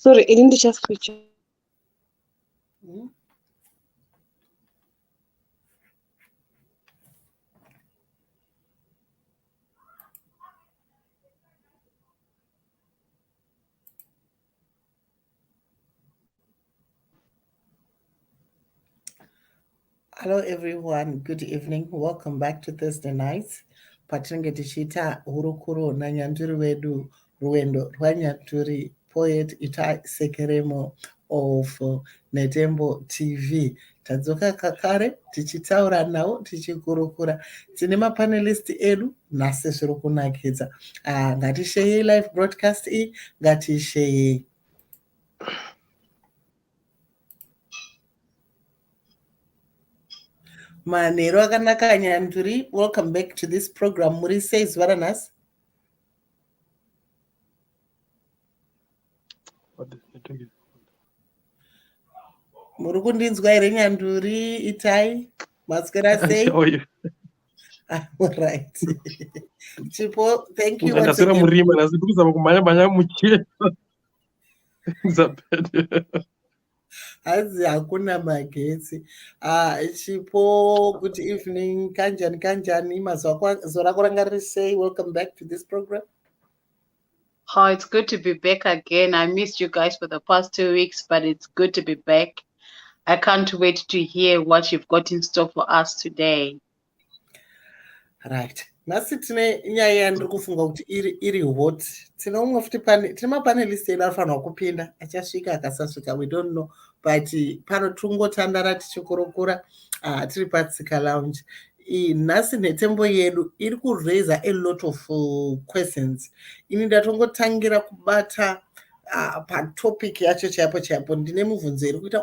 Sorry, it didn't just feature. Hello everyone, good evening. Welcome back to Thursday nights. Patinenge tichita hurukuro nanyanduri wedu Rwendo RwaNyanduri, poet Huyai Sekeremo of Netembo TV. Tadzoka kakare tichitaura nawo tichikurukura. Tine mapanelist edu nhasi zviri kunakidza. Ngatisheyei live broadcast iyi, ngatisheyei. Manero akanaka Nyanduri, welcome back to this program. Muri says Varanas. Murukundinzwa here Nyanduri, Itai, Maskera say. How are you? I'm all right. Chipo, thank you once again. Azi hakuna magetsi. Chipo, good evening. Kanjani, Zora Korangari say, welcome back to this program. Oh, it's good to be back again. I missed you guys for the past 2 weeks, but it's good to be back. I can't wait to hear what you've got in store for us today. Right. Nasi tine nyaya yandiri kufunga kuti iri hot. Tine umwe futi tine mapanelist edu anofanirwa kupinda. Achasvika akasasvika, we don't know. But pano tungotandara tichikurukura tiri patsika lounge. Nhasi Netembo yedu iri kuraise a lot of questions. Ini ndatongotangira kubata patopic yacho chaipo ndine mubvunzo iri kuita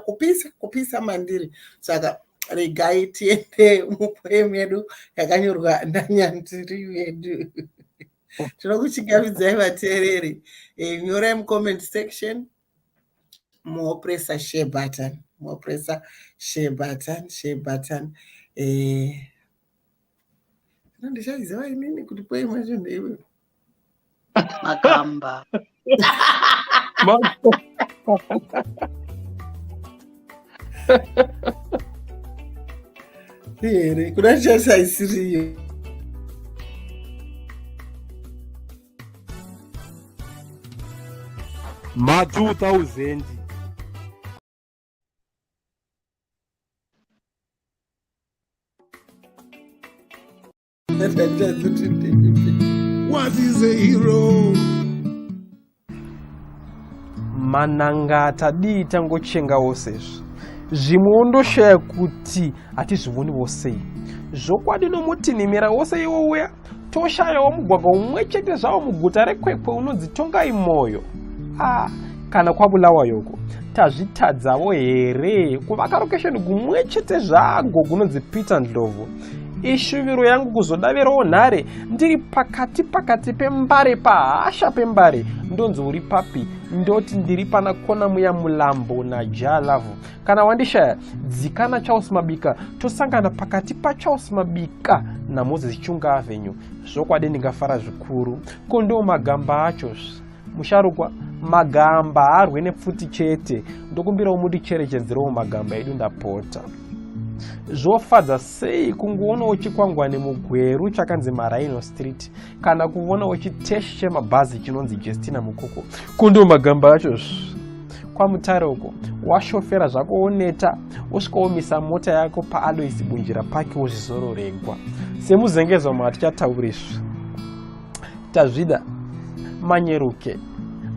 kupisa mandiri. Saka regai tiende mupoem yedu yakanyorwa naNyanduri wedu. Tinokuchingamidzai vateereri. Nyorai mucomment section. Mopressa share button. Ndishaiziva inini kuti poem yacho ndeiwe. Magamba. Here, kuna chasaisiriyo. Ma 2000. What is a hero? Mananga tadi tangochenga wosezvo. Zvimondoshoya kuti hatizvivoni vosei. Zvokwadi nomutinhimira wose iwouya toshayawo mugwagwa umwe chete zvawo muguta rekwekwe unonzi Tongai Moyo. Kana kwabulawa yoko tazvitadzawo here kuvaka lokesheni gumwe chete zvago gunonzi Peter Ndlovu. Ishuviro yangu kuzodavirawo nhare ndiri pakati pembare pahasha pembare ndonzi uri papi ndoti ndiri pana kona muya mulambo naJalavu. Kana wandishaya dzikana Charles Mabika tosangana pakati paCharles Mabika naMoses Chunga Avenue. Zvokwadi ndingafara zvikuru kondo magamba acho musharukwa magamba arwe nepfuti chete ndokumbirawo mundicherechedzerewo magamba edu ndapota. Zvofadza sei kunguonawo chikwangwani mugweru chakanzi Marino Street kana kuonawo chiteshi chemabhazi chinonzi Justina Mukoko. Kundo magamba acho kwamutare uko washofera zvako oneta usvikaomisa mota yako paAlois Bunjira pake wozvizororegwa semuzengezo matichatauriswa tazvida manyeruke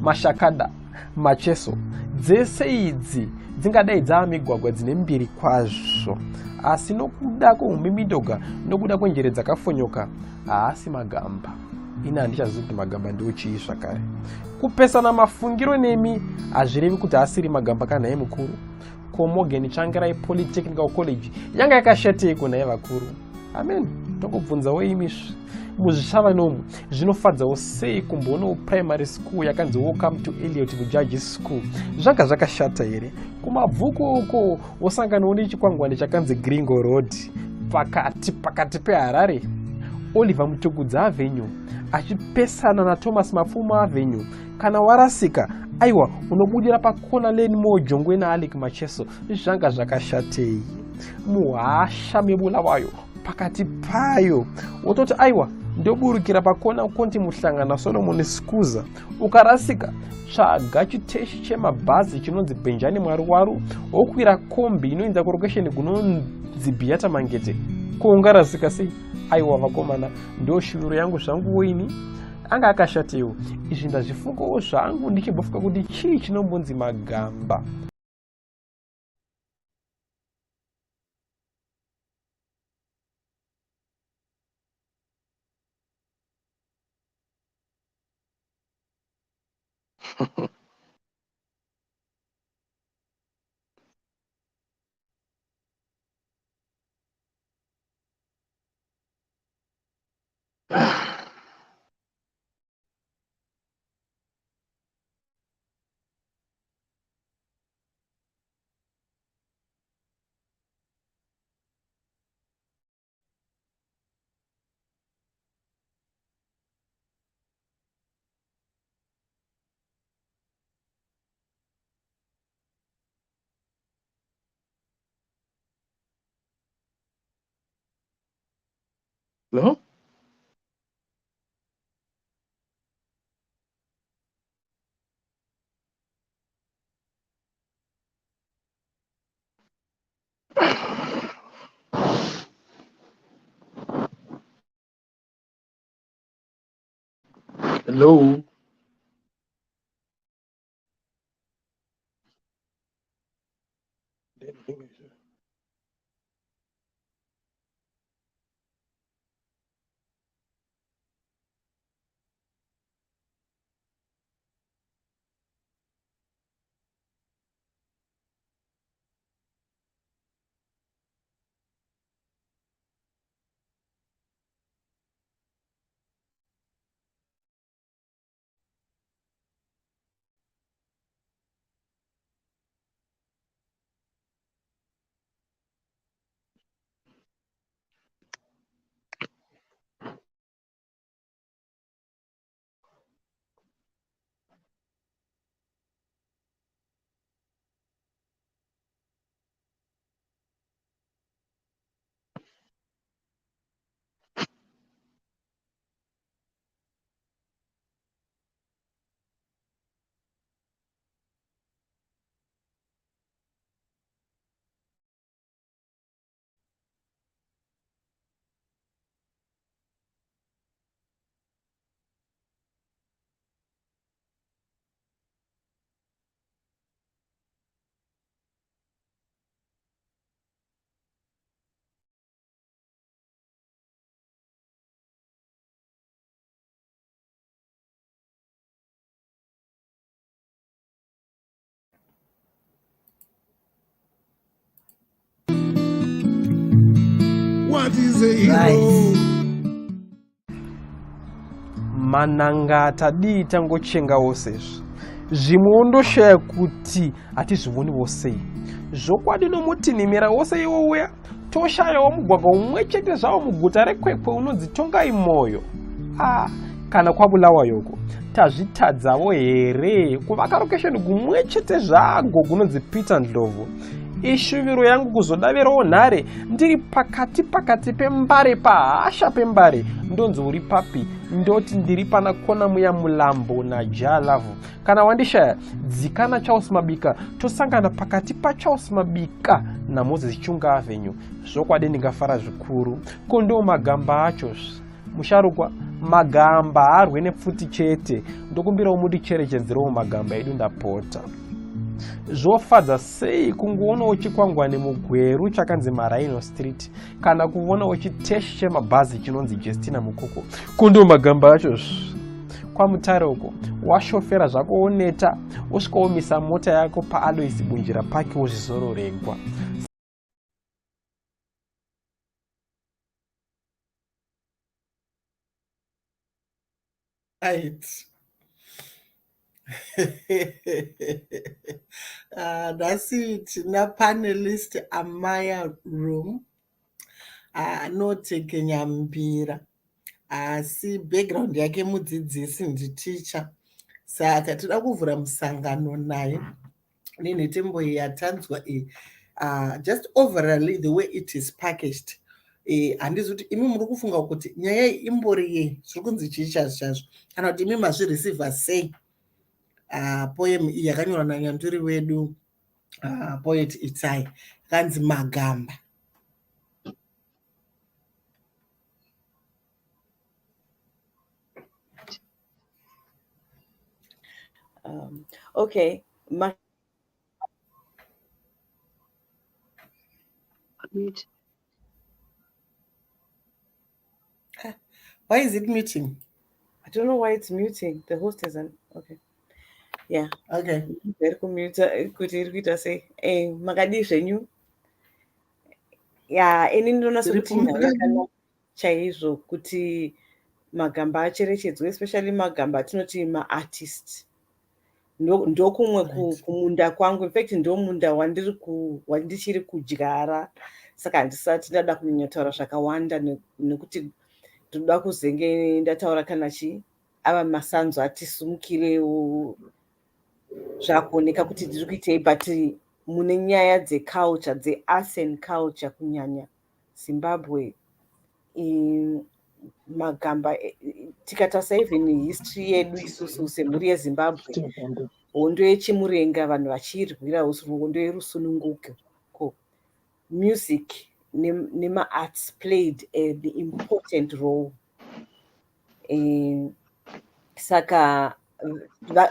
mashakada macheso dzese idzi dzingadai dzava migwagwa dzine mbiri kwazvo asi nokuda kweumimidoga nokuda kwenjere dzakafonyoka haasi magamba. Ini handichazivi kuti magamba ndiwo chii zvakare. Kupesana mafungiro nemi hazvirevi kuti asiri magamba kanhai mukuru. Ko Morgan Tsvangirai Polytechnical College yanga yakashateiko naye vakuru. Amen. Ndokubvunzawo imisvi muzvichava nomu zvinofadzawo sei kumboonawo primary school yakanzi Welcome to Elliot Judges School. Zvanga zvakashata here. Kumabvuku uko wosanganawo nechikwangwani chakanzi Gringo Road pakati peHarare. Oliver Mutugudza Avenue achipesana naThomas Mapfumo Avenue. Kana warasika aiwa unobudira pakona leni mojongwe naAlec Macheso zvanga zvakashatei muhasha mebulawayo pakati payo wototi aiwa ndoburukira pakona konti muhlangana Solomon Skuza ukarasika tsvaga chiteshi chemabhazi chinonzi Benjani Mwaruwaru wokwira kombi inoinza kurokesheni kunonzi Biyata Mangete kuungarasika sei aiwa vakomana ndo shuviro yangu zvangu woini anga akashatewo izvi ndazvifungawo zvangu ndichibvofuka kuti chii chinombonzi magamba. No? Hello? What is a hero? Nice. mananga tadii tangochengawo sezvo zvimwe ondoshaya kuti hatizvivoniwo sei zvokwadi nomutinhimira wose iwouya toshayawo mugwagwa umwe chete zvavo muguta rekwekwe unonzi Tongai Moyo. Kana kwabulawayoko tazvitadzawo here kuvaka rokesheni gumwe chete zvago kunonzi Peter Ndlovu. Ishuviro yangu kuzodavirawo nhare ndiri pakati pembare pahasha pembare ndonzi uri papi ndoti ndiri pana kona muya mulambo naJalavu. Kana wandishaya dzikana Charles Mabika tosangana pakati paCharles Mabika naMoses Chunga Avenue. Zvokwadi ndingafara zvikuru kondo magamba achozve musharukwa magamba harwe nepfuti chete ndokumbirawo muticherechedzerewo magamba edu ndapota. Zvofadza sei kungoonawo chikwangwani mugweru chakanzi Marino Street kana kuonawo chiteshi chemabhazi chinonzi Justina Mukoko kondo magamba achozve. Kwamutare uko washofera zvako woneta wosvika womisa mota yako paAlois Bunjira Park wozvizororegwa. Right. Nhasi tina panelist Amaya Room anotekenya mbira asi background yake mudzidzisi nditicha saka toda kuvhura musangano naye nenhetembo iyi yatanzwa iyi. Just overally the way it is packaged, handizi kuti imi muri kufunga kuti nyaya iyi imbori yei, zviri kunzi chii chazvo kana kuti imi mazvireceiva sei poem iyi yakanyorwa naNyanduri wedu poet Itai, kanzi Magamba. Okay. Mute. Why is it muting? I don't know why it's muting. The host isn't. Okay. Yeah. Okay. Very kuita say makadi zvenyu. Yeah, ini ndinonaso kuti nharaunda chaizvo kuti Magamba acherechedzwe, especially Magamba atinoti ma-artist. Ndokumwe kumunda kwangu, in fact ndomunda wandichiri kudyara, saka handisati ndada kunyanya taura zvakawanda nekuti ndoda kuzenge ndataura kana ava masanzo atisimukirewo zvakuoneka kuti ndiri kuitei, but mune nyaya dzeculture, dzearts and culture kunyanya Zimbabwe, Magamba tikatarisa even history yedu isusu semhuri yeZimbabwe, hondo yechimurenga vanhu vachirwira hondo yerusununguko, music nema-arts played the important role. Saka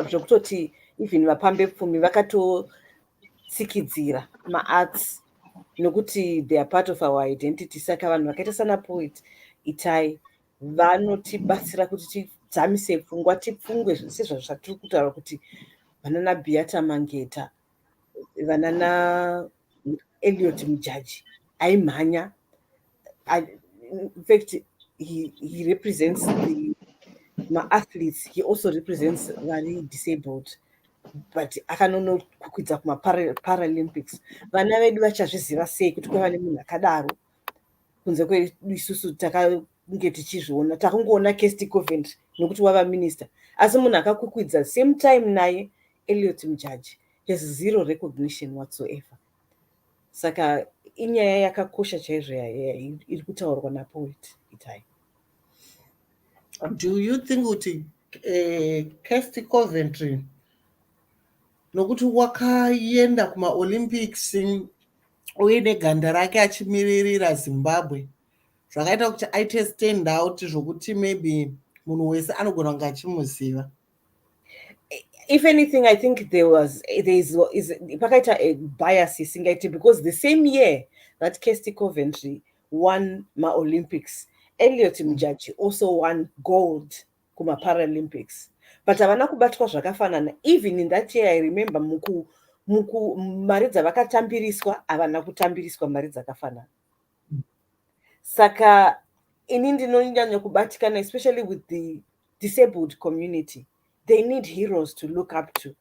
zvokutoti even vapambepfumi vakatotsikidzira ma-arts nokuti they are part of our identity. Saka vanhu vakaita sana poet Itai vanotibatsira kuti tidzamise pfungwa, tipfungwe sezvo zvatiri kutaura kuti vanana Beata Mangeta, vanana Elliot Mujaji aimhanya. In fact, he represents the athletes. He also represents very disabled, but akanono kukwidza kuma Paralympics. Vana vedu vachazviziva sei kuti kwava nemunhu akadaro kunze kwedu isusu takange tichizviona, takungoona Kirsty Coventry nokuti wava minister, asi munhu akakukwidza same time naye Elliot Mujaji has zero recognition whatsoever. Saka inyaya yakakosha chaizvo iri kutaurwa napoet Itai. Do you think kuti Kirsty Coventry nokuti wakaenda kuma-Olympics uye neganda rake achimiririra Zimbabwe zvakaita kuti aite stand out zvokuti maybe munhu wese anogona kunge achimuziva? If anything, I think there is pakaita a bias isingaiti, because the same year that Kirsty Coventry won ma-Olympics, Elliot Mujaji also won gold kuma Paralympics, but havana kubatwa zvakafanana. Even in that year, I remember mari dzavakatambiriswa havana kutambiriswa mari dzakafanana. Saka ini ndinonyanya kubatikana, especially with the disabled community. They need heroes to look up to.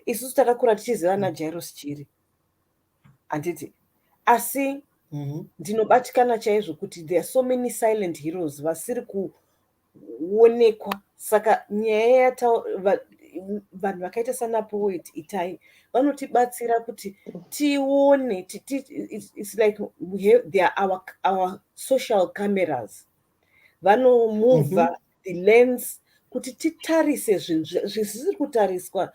Isusu takakura tichiziva naJairos Chiri, handiti? Asi ndinobatikana chaizvo kuti there are so many silent heroes vasiri kuonekwa. Saka nyaya vanhu vakaita sana poet Itai vanotibatsira kuti tione. It's like they are our social cameras. Vanomova the lens kuti titarise zvinhu zvisiri kutariswa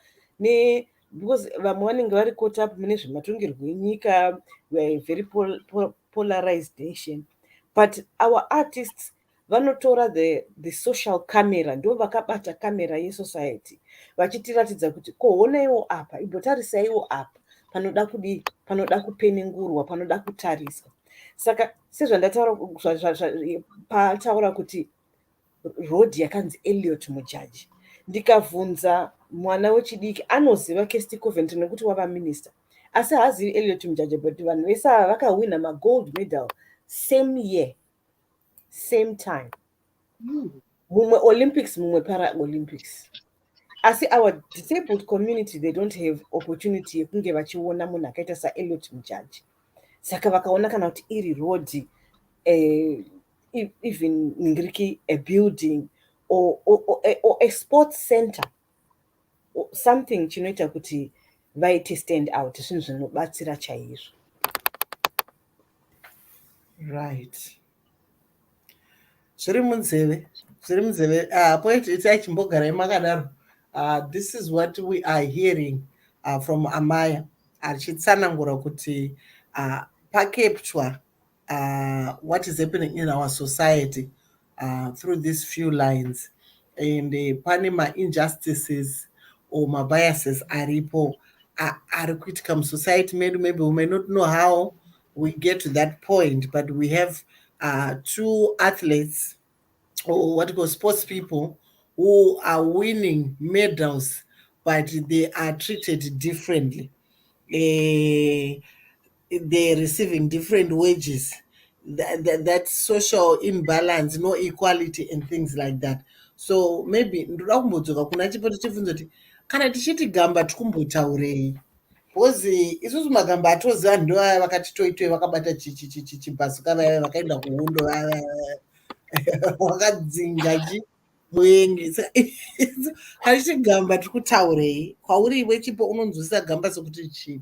because vamwe vanenge vari caught up mune zvematongerwo enyika. We are a very polarized nation, but our artists vanotora the social camera, ndo vakabata camera yesociety vachitiratidza kuti honaiwo apa, imbotarisaiwo apa, panoda kupenengurwa, panoda kutariswa. Saka sezvandataura pataura kuti road yakanzi Elliot Mujaji, ndikabvunza mwana wechidiki anoziva Kirsty Coventry nekuti wava minister, asi haazivi Elliot Mujaji, but vanhu vese ava vakawina ma-gold medal same year, same time. Mumwe Olympics, mumwe Para-Olympics. Asi our disabled community, they don't have opportunity yekunge vachiona munhu akaita saElliot Mujaji. Saka vakaona kana kuti iri road, even Ngiriki, a building or a sports center something chinoita kuti vaite stand out, zvinhu zvinobatsira chaizvo. Right. Zviri munzeve. Poeti achimbogarai makadaro. This is what we are hearing from Amaya. Achitsanangura kuti pakeptwa what is happening in our society through these few lines. And pane ma-injustices or ma-biases aripo ari kuitika musociety medu. Maybe we may not know how we get to that point, but we have two athletes or what we call sports people who are winning medals, but they are treated differently. They're receiving different wages. That social imbalance, no equality and things like that. So maybe ndoda kumbodzoka kuna chipoto chibvunzo kuti kana tichiti gamba tikumbotaurei, because isusu magamba atoziva ndo aya vakati toitoi vakabata chibhasuka vaya vakaenda kuhundo wakadzinga muengi. Kana tichiti gamba tikutaurei, kwauri iwe chipo unonzwisisa gamba sekuti chii?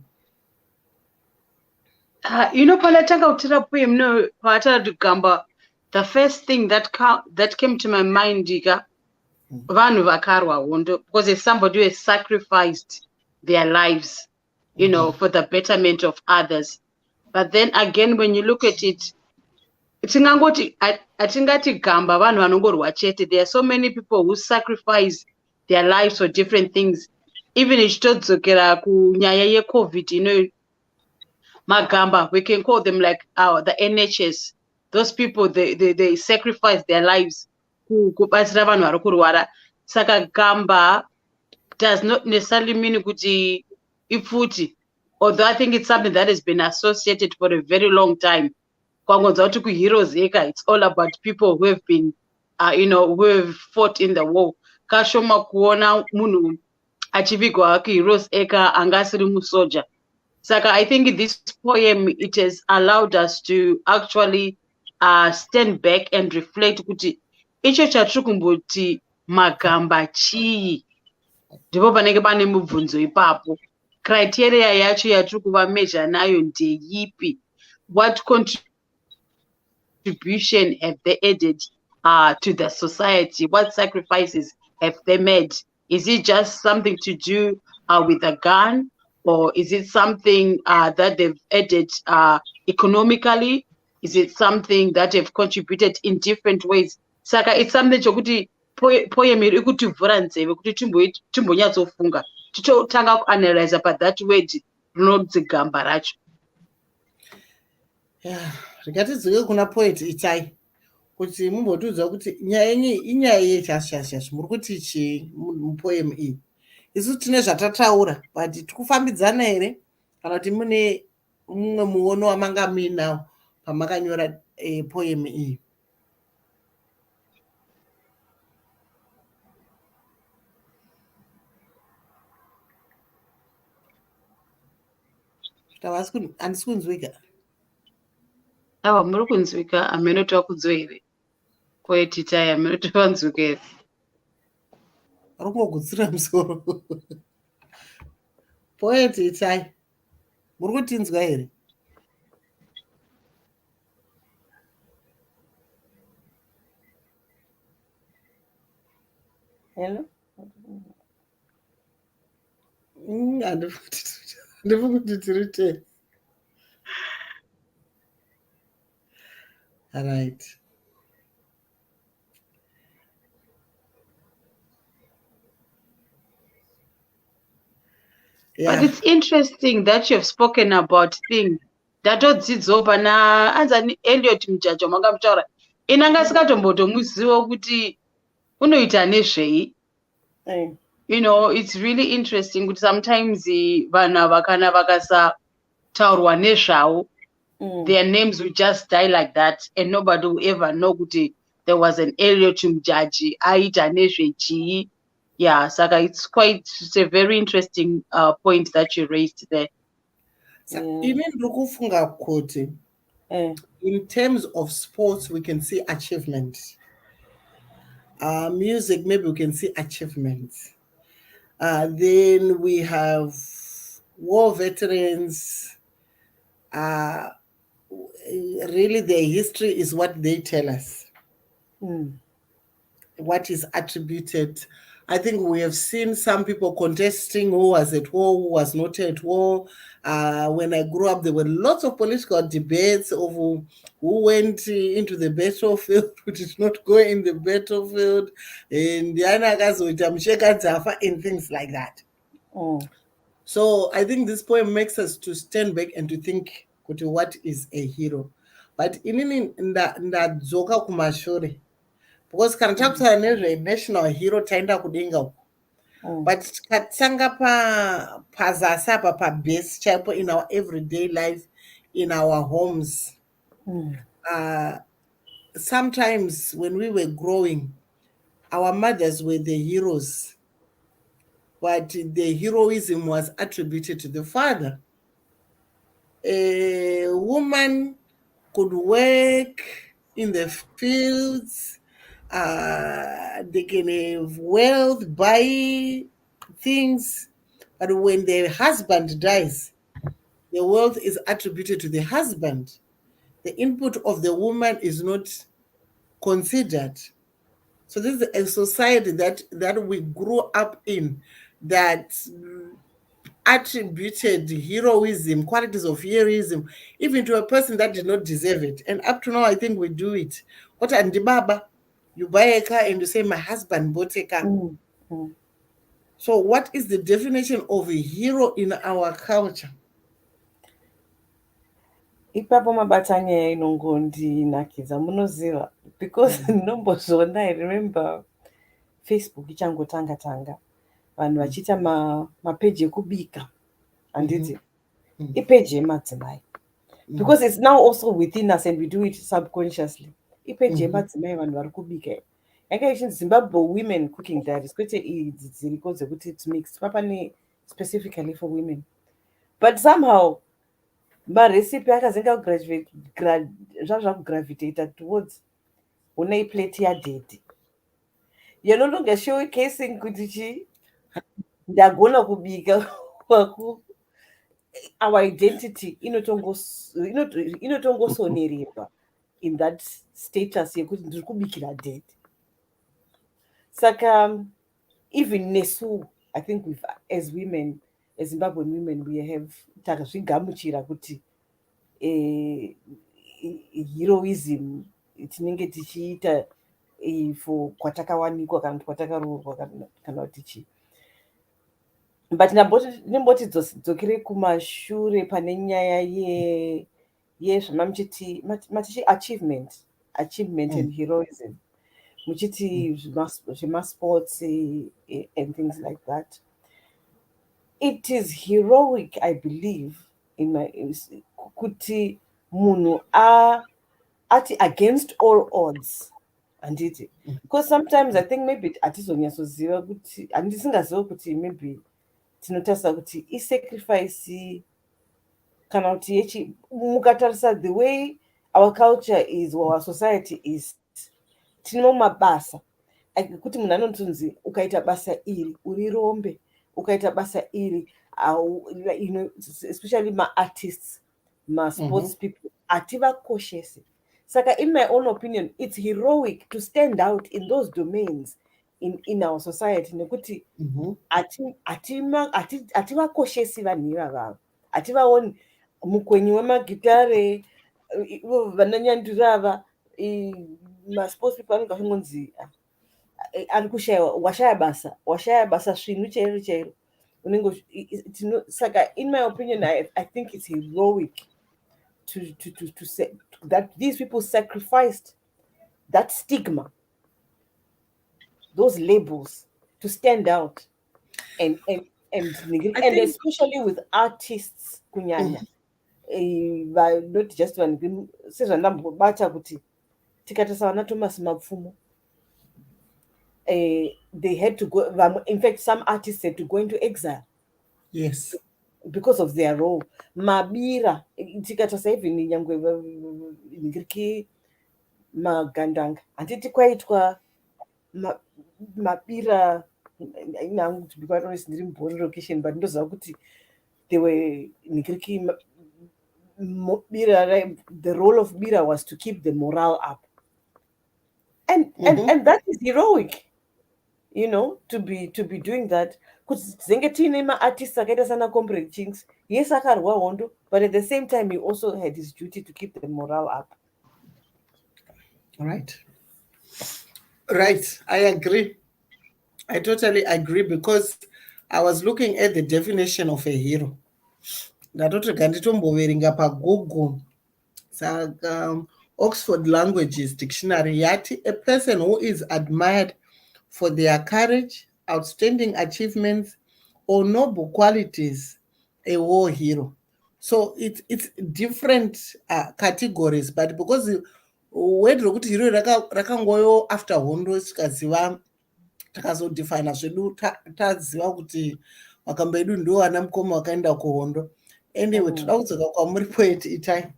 Palatanga utira poem no palatanga to gamba. The first thing that came to my mind vanhu vakarwa hondo, because it's somebody who has sacrificed their lives, for the betterment of others. But then again, when you look at it, atingati gamba vanhu vanongorwa chete. There are so many people who sacrifice their lives for different things. Even ichitodzokera kunyaya yeCOVID, magamba, we can call them like the NHS. Those people, they sacrifice their lives kubatsira vanhu vari kurwara. Saka gamba does not necessarily mean kuti ipfuti, although I think it's something that has been associated for a very long time. Kwangonza kuti kuheroes eka, it's all about people who have been who have fought in the war. Kashoma kuona munhu achivigwa kuheroes eka angasiri musoja. Saka I think this poem, it has allowed us to actually stand back and reflect kuti icho chatiri kumboti magamba chii, ndipo panenge pane mubvunzo ipapo. Criteria yacho yatiri kuva measure nayo ndeyipi? What contribution have they added to the society? What sacrifices have they made? Is it just something to do with a gun? Or is it something that they've added economically? Is it something that they've contributed in different ways? Saka it's something chokuti poem iri kutivhura nzeve kuti timbonyatsofunga, tichotanga kuanalyze pa that word rinodzi gamba racho. Rikatidzoke kuna poet itai kuti mumbotiudza kuti nyaya yenyu inyaya yechashashasha muri kuti chii mupoem iyi. Isu tine zvatataura, but tikufambidzana here kana kuti mune mumwe muono wamanga muinawo pamakanyora poem iyi? Handisi kunzwika. Awa muri kunzwika, hamenotiwa kudzwa here. Poeti tai hamenotiwa nzwika here. Ari kungogutsira musoro. Poeti itai, muri kutinzwa here? Hello? Handifungi kuti tiri tei. Right. Yeah. But it's interesting that you've spoken about thing ndatodzidzo pana anzani Elliot Mujaja makamutaura inanga sikatombotomuziva kuti unoita nezvei. It's really interesting kuti sometimes vanhu vakana vakasataurwa nezvavo, their names will just die like that and nobody will ever know kuti there was an Elliot Mujaji aita nezvechii. Yeah, Saka, it's a very interesting point that you raised there. Even Rukufunga quote, in terms of sports, we can see achievements. Music, maybe we can see achievements. Then we have war veterans. Really, their history is what they tell us, what is attributed. I think we have seen some people contesting who was at war, who was not at war. When I grew up, there were lots of political debates of who went into the battlefield, who did not go in the battlefield, and things like that. So I think this poem makes us to stand back and to think what is a hero. But inini ndadzoka kumashure, because kana takutaura nezvenational hero taenda kudenga uko, but tikatanga pazasi apa pabase chaipo in our everyday life, in our homes. Sometimes when we were growing, our mothers were the heroes, but the heroism was attributed to the father. A woman could work in the fields, they can have wealth, buy things, but when the husband dies, the wealth is attributed to the husband. The input of the woman is not considered. So this is a society that we grew up in, that attributed heroism, qualities of heroism, even to a person that did not deserve it. And up to now, I think we do it. What and Baba, you buy a car and you say, my husband bought a car. So what is the definition of a hero in our culture? Ipapo mabata nyaya inongondinakidza munoziva, because ndinombozviona. I remember Facebook ichangotanga tanga, vanhu vachiita mapeji ekubika, handiti ipeji yemadzimai, because it's now also within us and we do it subconsciously. Ipeji yemadzimai vanhu vari kubika, yanga ichinzi Zimbabwe women cooking diaries, kwete idzi dziriko dzekuti it's mixed, papane specifically for women. But somehow marecipe akazenga zvazvakugravitata towards una iplate yadhedhi. You're no longer showcasing kuti chi ndagona kubika waku. Our identity inotongosonererwa in that status yekuti ndiri kubikira dhedhi. Saka even nesu, I think we've, as women, as Zimbabwean women, we have takazvigamuchira kuti heroism tinenge tichiita for kwatakawanikwa kana kuti kwatakaroorwa kana kuti chii. But ndimboti dzokere kumashure pane nyaya yezvamamuchiti matichi achievement and heroism, muchiti zvemasports and things like that. It is heroic, I believe, kuti munhu ati against all odds, handiti? Because sometimes I think maybe atizonyatsoziva kuti, handisingaziva kuti maybe tinotarisa kuti isacrifice kana kuti yechi, mukatarisa the way our culture is, or our society is, tine mabasa kuti munhu anotunzi ukaita basa iri uri rombe, ukaita basa iri especially ma-artists, ma-sports people, hativakoshesi. Saka in my own opinion, it's heroic to stand out in those domains in our society, nekuti hativakoshesi vanhu ivavavo, hativaoni. Mukwenyi wemagitare, vananyanduri ava, ma-sports people anenge achingonzi ari kushayiwa, washaya basa svinhu chairo chairo. Saka in my opinion, I think it's heroic to say that these people sacrificed that stigma, those labels, to stand out and especially with artists kunyanya, not just one. Sezvandambobata kuti tikatarisa vana Thomas Mapfumo, they had to go, in fact some artists had to go into exile, yes, because of their role. Mabira tikatarisa even nyangwe ngiriki magandanga, handiti kwaitwa mabira Now, to be quite honest, ndiri born location, but ndoziva kuti they were nikiriki Bira, the role of Bira was to keep the morale up. And that is heroic, you know, to be doing that. Because Zengetine ma artists akaita sana Comrade Chinks, yes, akarwa hondo, but at the same time he also had his duty to keep the morale up. Right. I agree. I totally agree, because I was looking at the definition of a hero. Ndatoti kanditomboverenga paGoogle. Saka Oxford Languages Dictionary yati, a person who is admired for their courage, outstanding achievements, or noble qualities, a war hero. So it's different categories, but because word rokuti hero rakangoyo after hondo tikaziva takazodefina zvedu taziva kuti makambo edu ndo ana mukoma wakaenda kuhondo. Anyway, toda kudzoka kwamuri poet Itai,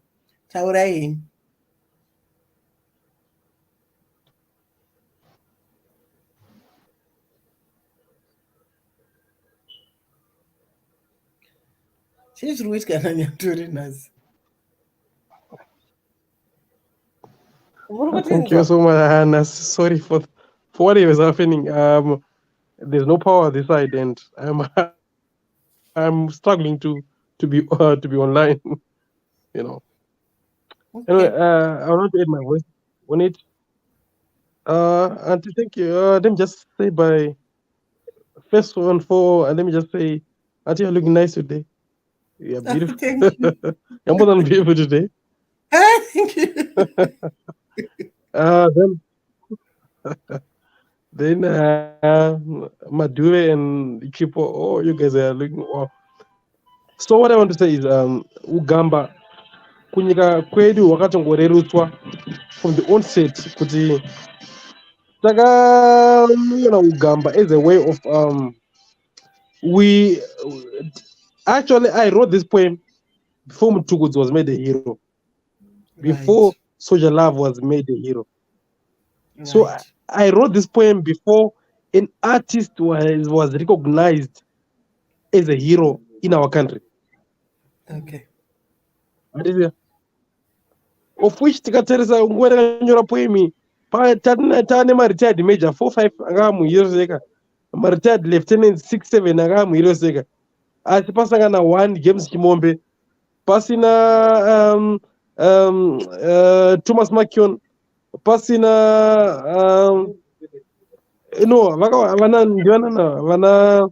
taurai henyu. Chii zviri kuitika naNyanduri nhasi? Thank you so much, Hannah. Sorry for what is happening. There's no power on this side, and I'm struggling to be online. You know. Okay. Anyway, I want to add my voice on it. And thank you. Let me just say by first one for, and let me just say, Auntie, you're looking nice today. You're beautiful. Thank you. You're more than beautiful today. Thank you. Then Madure and Chipo, oh, you guys are looking wow. So what I want to say is Ugamba kunyika kwedu wakatongorerutswa from the onset kuti takaona Ugamba as a way of we actually I wrote this poem before Mtukudzi was made a hero, before Soldier Love was made a hero. Right. So I wrote this poem before an artist was recognized as a hero in our country. Okay. Of which tikatarisa nguva takanyora poemi taane maretired major 4-5 anga muhero seka, maretired lieutenant 6-7 anga muhero seka, asi pasangana 1 James Chimombe, pasina Thomas Makion, pasina no vana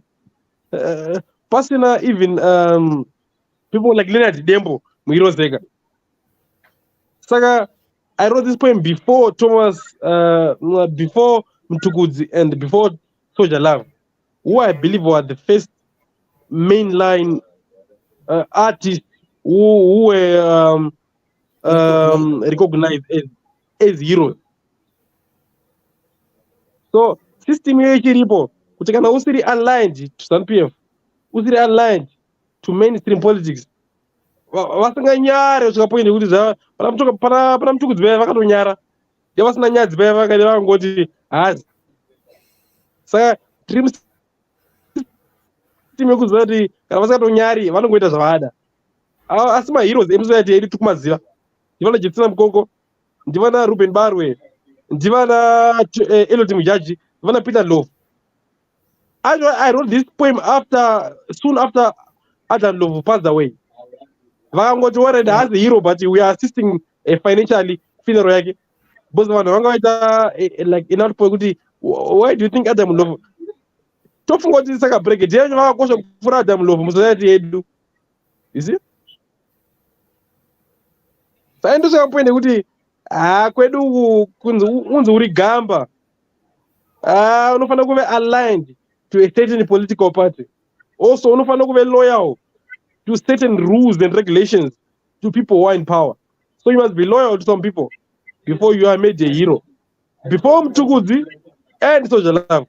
pasina even people like Leonard Dembo muhero seka. Saka, I wrote this poem before Thomas, before Mtukudzi, and before Soldier Love, who I believe were the first mainline artists who were recognized as heroes. So, system here chiripo, kuti kana usiri aligned to ZANU-PF, usiri aligned to mainstream politics, vasinganyare kusvika point yekuti pana Mtukudzi vaya vakatonyara, yavasina nyadzi vaya vakangoti hazi. Saka tiri musistem yekuziva kuti kana vasikatonyari vanongoita zvavada. Asi maheroes emusociety yedu tikumaziva, ndivana Jetsina Mukoko, ndivana Ruben Barwe, ndivana Elodie Mujaji, ndivana Peter Love. I wrote this poem soon after Adam Love passed away. Vakangoti already as a hero, but we are assisting financially funeral yake. Because vanhu vangaita like enough kuti why do you think Adam Love tofunga kuti saka break ndiye vakakosha kupfuura Adam Love musociety yedu. You see? Saka ndosvika point yekuti kwedu kunzi uri gamba, unofanira kuve aligned to a certain political party. Also unofanira kuve loyal to certain rules and regulations to people who are in power. So you must be loyal to some people before you are made a hero. Before Mtukudzi and Soldier Love.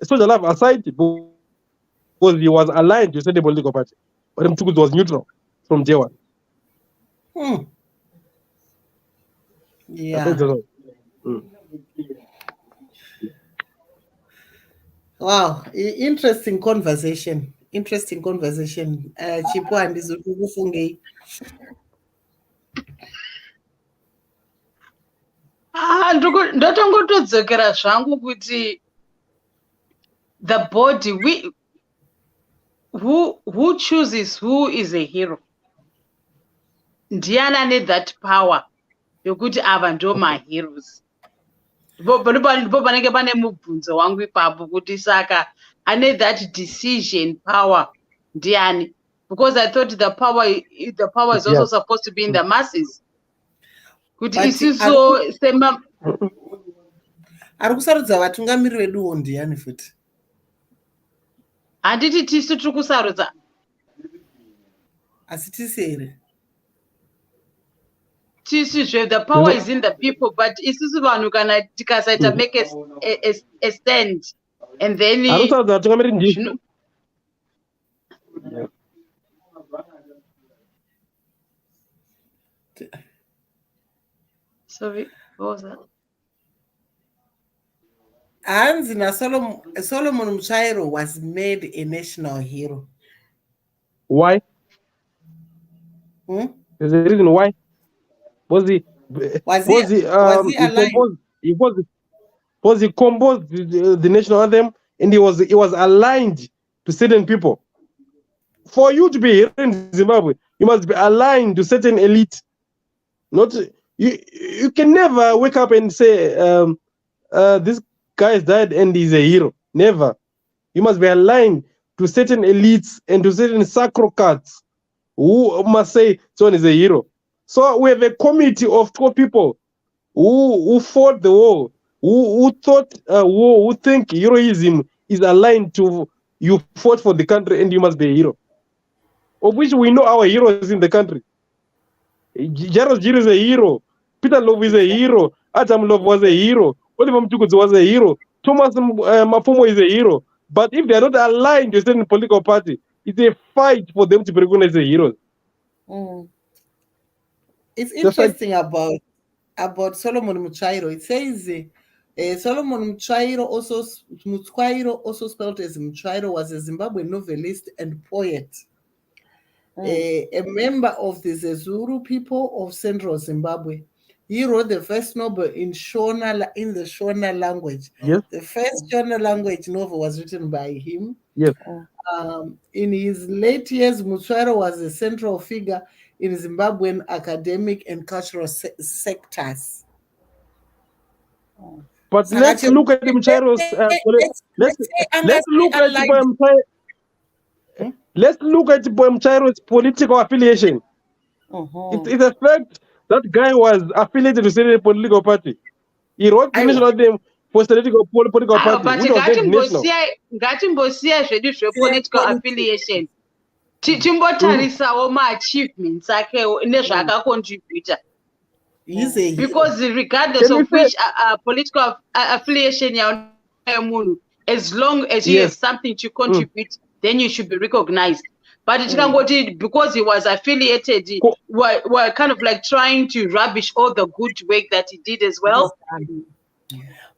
Soldier Love aside, because he was aligned to a certain political party. But Mtukudzi was neutral from day one. Yeah. Wow, interesting conversation. Interesting conversation. Chipo handizokufungei. ndotongotodzokera zvangu kuti the body who chooses who is a hero ndiani ane that power yokuti ava ndo maheroes. Ndipo panenge pane mubvunzo wangu ipapo kuti saka ane that decision power ndiani, because I thought the power is also supposed to be in the masses. Kuti isiso sema ari kusarudza vatungamiri veduwo ndiani futi? handiti tisu tiri kusarudza, asi tisi here tisizve the power is in the people, but isusu vanhu kana tikasaita make a stand and then harusaudza vatungamiri ndi sorry, what was that? hanzi naSolomon Mutsvairo was made a national hero. Why? There's a reason why. Was he composed the national anthem, and he was aligned to certain people. For you to be here in Zimbabwe, you must be aligned to certain elite. Not you can never wake up and say this guy has died and he's a hero. Never. You must be aligned to certain elites and to certain sacrocrats who must say someone is a hero. So we have a committee of 12 people who fought the war, who thought war, who think heroism is aligned to you fought for the country and you must be a hero. Of which we know our heroes in the country. Jairus Jiri is a hero. Peter Love is a hero. Adam Love was a hero. Oliver Mtukudzi was a hero. Thomas Mafumo is a hero. But if they are not aligned to a certain political party, it's a fight for them to be recognized as heroes. It's interesting about Solomon Mutsvairo. It says Solomon Mutsvairo, also spelled as Mutsvairo, was a Zimbabwean novelist and poet. A member of the Zezuru people of central Zimbabwe. He wrote the first novel in the Shona language. Yes. The first Shona language novel was written by him. Yes. In his late years, Mutsvairo was a central figure in Zimbabwean academic and cultural sectors. But let's look at Mutsvairo's. Let's look at Mutsvairo's political affiliation. It's a fact that guy was affiliated to certain political party. He wrote the national name for political party. But ngatimbosiya zvedu zvepolitical affiliation, timbotarisawo maachievements ake nezvaakacontributa. Because regardless of which political affiliation yamunhu, as long as you have something to contribute, then you should be recognized. But because he was affiliated, we're kind of like trying to rubbish all the good work that he did as well.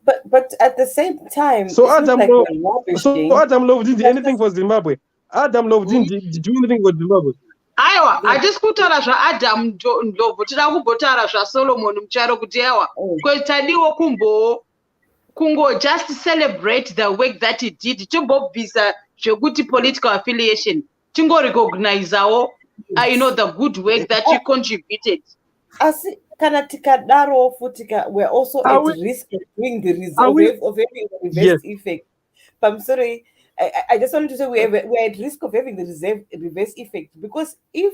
But at the same time, so Adam Love didn't do anything for Zimbabwe. Adam Love didn't do anything for Zimbabwe. Aiwa, hatisi kutaura zvaAdam Love, tinoda kumbotaura zvaSolomon Mutsvairo kuti aiwa, tadiwo kungo just celebrate the work that he did, timbobvisa zvekuti political affiliation, tingorecognizeawo the good work that he contributed. Asi kana tikadaro futika, we're also at risk of doing the result of having the reverse effect. I'm sorry, I just wanted to say we're at risk of having the reverse effect, because if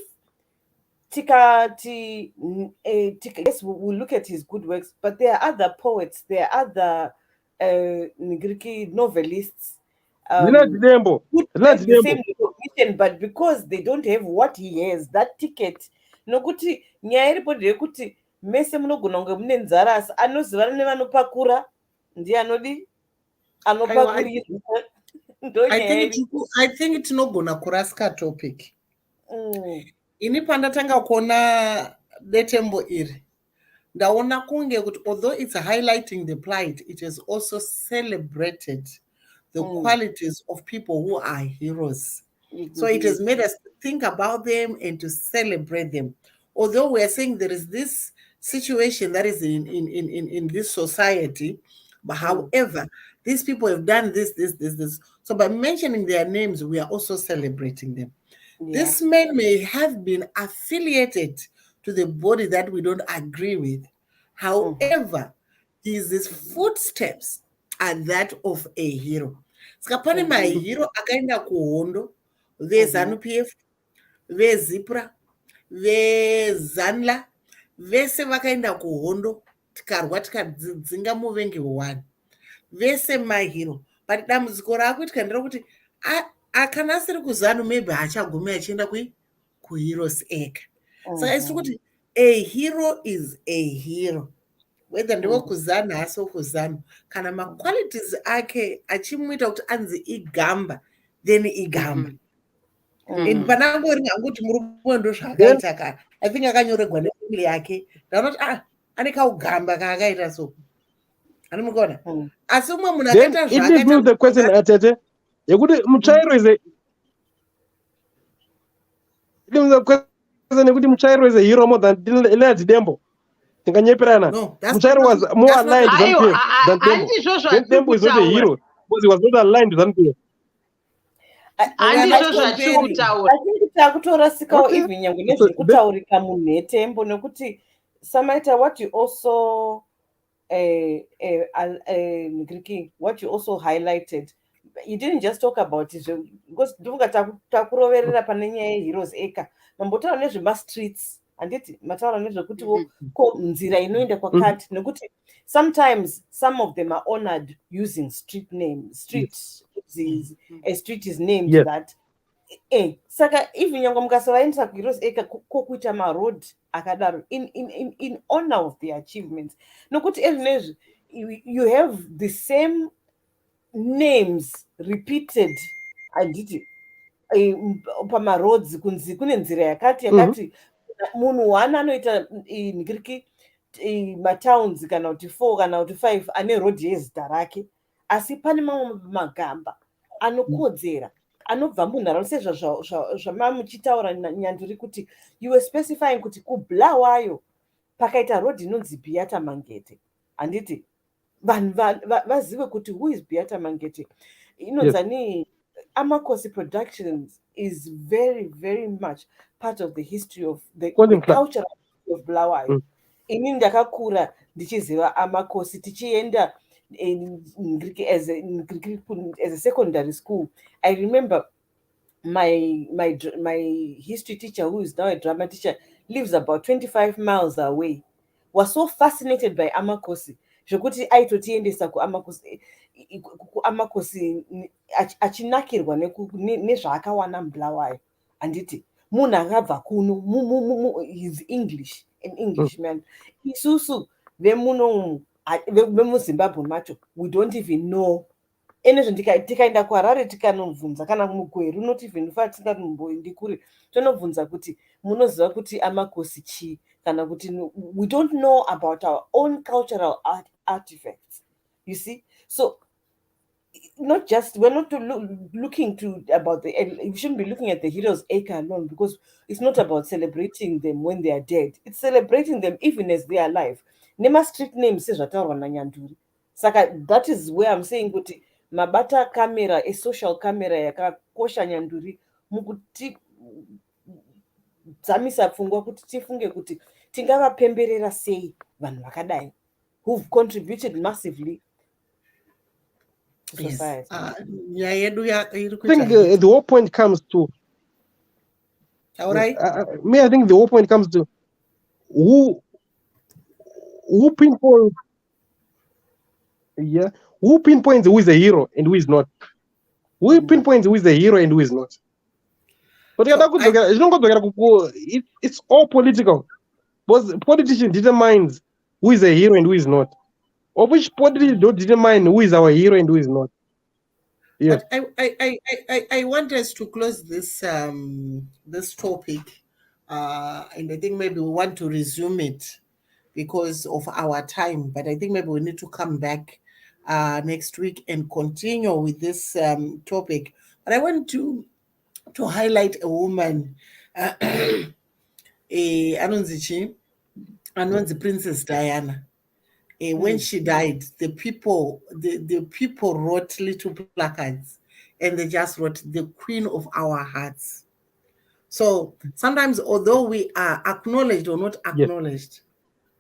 yes, we'll look at his good works, but there are other poets, there are other novelists who the same recognition, but because they don't have what he has, that ticket. Nokuti nyaya iripo ndeyekuti mese munogona kunge mune nzara, asi anozivana nevanopakura ndiye anopakurirwa. I think tinogona kurasika topic. Ini pandatanga kuona detembo iri, ndaona kunge kuti although it's highlighting the plight, it is also celebrated the qualities of people who are heroes. So it has Indeed. made us think about them and to celebrate them. Although we are saying there is this situation that is in this society, but however, these people have done this. So by mentioning their names, we are also celebrating them. Yeah. This man may have been affiliated to the body that we don't agree with. However, his footsteps are that of a hero. Saka pane mahero akaenda kuhondo, veZANU-PF, veZIPRA, veZanla, vese vakaenda kuhondo, tikarwa tikadzinga muvengi one. Vese mahero. But dambudziko raakuitika nderekuti kana asiri kuZANU maybe haachagumi achienda kuheroes ega. Saka isiri kuti a hero is a hero. Whether ndiwo kuZANU haso kuZANU, kana maqualities ake achimuita kuti anzi igamba, then igamba. And panangori kuti murume ndozvaakaita ka. I think akanyorerwa nefamily yake. Ndaona kuti ane kaugamba kaakaita so. Anomuona? Asi umwe munhu Then akaita it leads me to the question, Atete, yekuti mutsvairo is a... It leads me to the question yekuti mutsvairo is a hero more than Leonard Dembo. Tinganyeperana. No, Mutsvairo was more aligned to ZANU-PF than Dembo. handizvo Then Dembo is not a zvatiri hero because he was not aligned to ZANU-PF. handizvo zvatiri kutaura. Atindi takutorasikawo even nyange nezvekutaurika munhetembo nekuti Samaita, what you also what you also highlighted, you didn't just talk about it because ndinonga takuroverera pane nyaya yeheroes eka, mambotaura nezvemastreets handiti mataura nezvekutiwo ko nzira inoenda kwakati, nekuti sometimes some of them are honored using street names. A street is named that. Saka even nyangwe mukasavaendesa kuheroes eka kokuita maroad akadaro in honor of the achievements, nokuti ezvinezvi you have the same names repeated handiti pamaroads, kunzi kune nzira yakati munhu one anoita ndiriki matowns kana kuti 4 kana kuti 5 ane road yezita rake, asi pane mamwe magamba anokodzera anobva munharaunda sezvamamuchitaura Nyanduri kuti you were specifying kuti kuBulawayo pakaita road inonzi Beata Mangete, handiti vanhu vazive kuti who is Beata Mangete. Inonzani Amakosi Productions is very, very much part of the history of the culture of Bulawayo. Ini ndakakura ndichiziva Amakosi tichienda as a secondary school. I remember my history teacher, who is now a drama teacher, lives about 25 miles away, was so fascinated by Amakosi zvokuti aitotiendesa kuamakosi achinakirwa nezvaakawana muBulawayo, handiti munhu akabva kuno he's English, an Englishman. Isusu vemuno vemuZimbabwe macho we don't even know. Enezvo tikaenda kuHarare tikanobvunza kana mugweru not even fa tingatomboendi kure tonobvunza kuti munoziva kuti Amakosi chii, kana kuti we don't know about our own cultural artifacts, you see. So not just, we're not looking to about we shouldn't be looking at the heroes acre alone, because it's not about celebrating them when they are dead, it's celebrating them even as they are alive. Nema street names sezvataurwa naNyanduri. Saka that is where I'm saying kuti mabata camera, a social camera yakakosha Nyanduri mukuti dzamisa pfungwa kuti tifunge kuti tingavapemberera sei vanhu vakadai who've contributed massively to society. I think the whole point comes to alright. I think the whole point comes to who pinpoints who is a hero and who is not. Who pinpoints who is a hero and who is not. But it's all political. Because politician determines who is a hero and who is not. Or which politician don't determine who is our hero and who is not. Yeah. But I want us to close this this topic, and I think maybe we want to resume it because of our time. But I think maybe we need to come back next week and continue with this topic. But I want to highlight a woman, anonzi Princess Diana. When she died, the people wrote little placards, and they just wrote "the Queen of our hearts." So sometimes, although we are acknowledged or not acknowledged,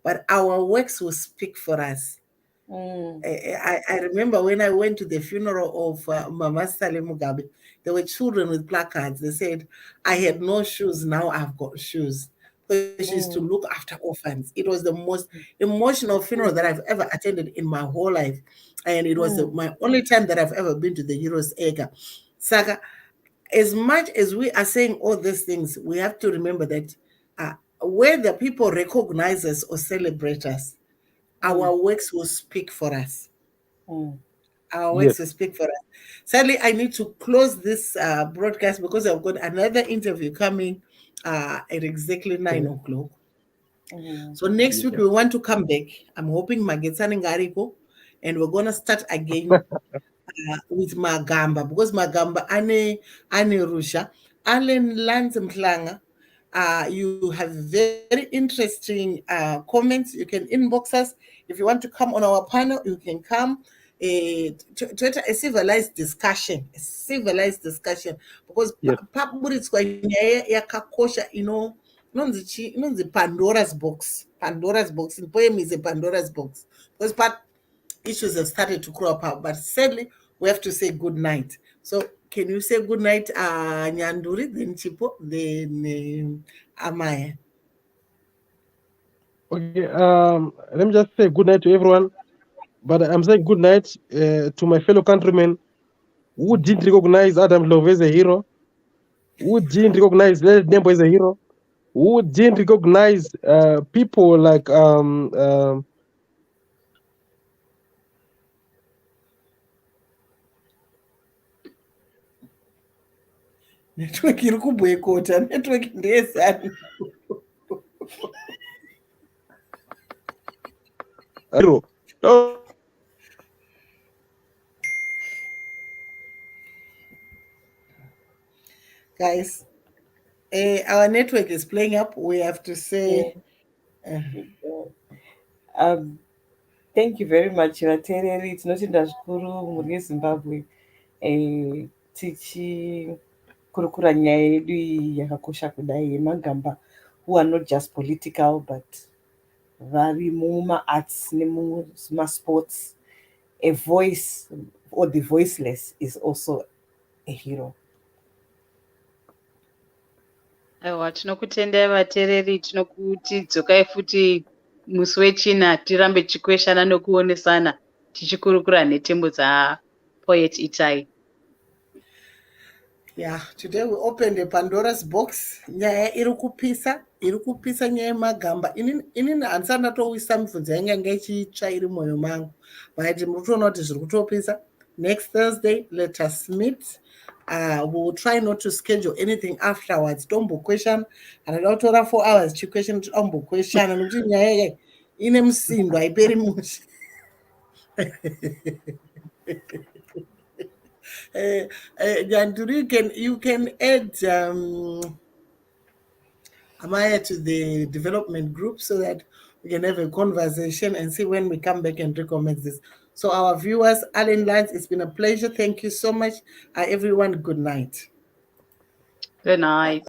but our works will speak for us. I remember when I went to the funeral of Mama Sale Mugabe, there were children with placards. They said, "I had no shoes, now I've got shoes." Because she used to look after orphans. It was the most emotional funeral that I've ever attended in my whole life. And it was my only time that I've ever been to the Heroes Acre. Saga, as much as we are saying all these things, we have to remember that whether people recognize us or celebrate us, our works will speak for us. Our works will speak for us. Sadly, I need to close this broadcast because I've got another interview coming at exactly 9 o'clock. So next week we want to come back. I'm hoping Magetsani Ngariko, and we're gonna start again with Magamba, because Magamba ane Rusha, Allen Lands Mklanga. You have very interesting comments. You can inbox us. If you want to come on our panel, you can come. To a civilized discussion, because paburitswa nyaya yakakosha inonzi Pandora's box. The poem is a Pandora's box, because issues have started to crop up, but sadly we have to say good night. So can you say good night, Nyanduri, then Chipo, then Amaya? Okay, let me just say good night to everyone. But I'm saying good night to my fellow countrymen who didn't recognize Adam Love as a hero, who didn't recognize Led Nembo as a hero, who didn't recognize people like Network iri kubhoyikota, network ndeyezani. hero. Guys, our network is playing up. We have to say Thank you very much vateereri, tinotenda zvikuru muri yezimbabwe tichikurukura nyaya yedu iyi yakakosha kudai yemagamba who are not just political but vari mumaarts nemumasports. A voice or the voiceless is also a hero. aiwa tinokutendai vateereri, tinokuti dzokai futi musi wechina tirambe tichikweshana nokuonesana tichikurukura nhetembo dzapoet Itai. Yeah, today we opened a Pandora's box. Nyaya iri kupisa nyaya yemagamba. Inini handisana towisa mibvunzo yanyanga ichitsva iri mwoyo mangu, but murikutoona kuti zviri kutopisa. Next Thursday, let us meet. We will try not to schedule anything afterwards. Tombokweshana, handada kutora 4 hours chikweshana tombokweshana nokuti nyaya iyi ine musindo haiperi mushe. Nyanduri, you can add Amaya to the development group so that we can have a conversation and see when we come back and recommend this. So our viewers, Allen Lines, it's been a pleasure. Thank you so much. Everyone, good night. Good night.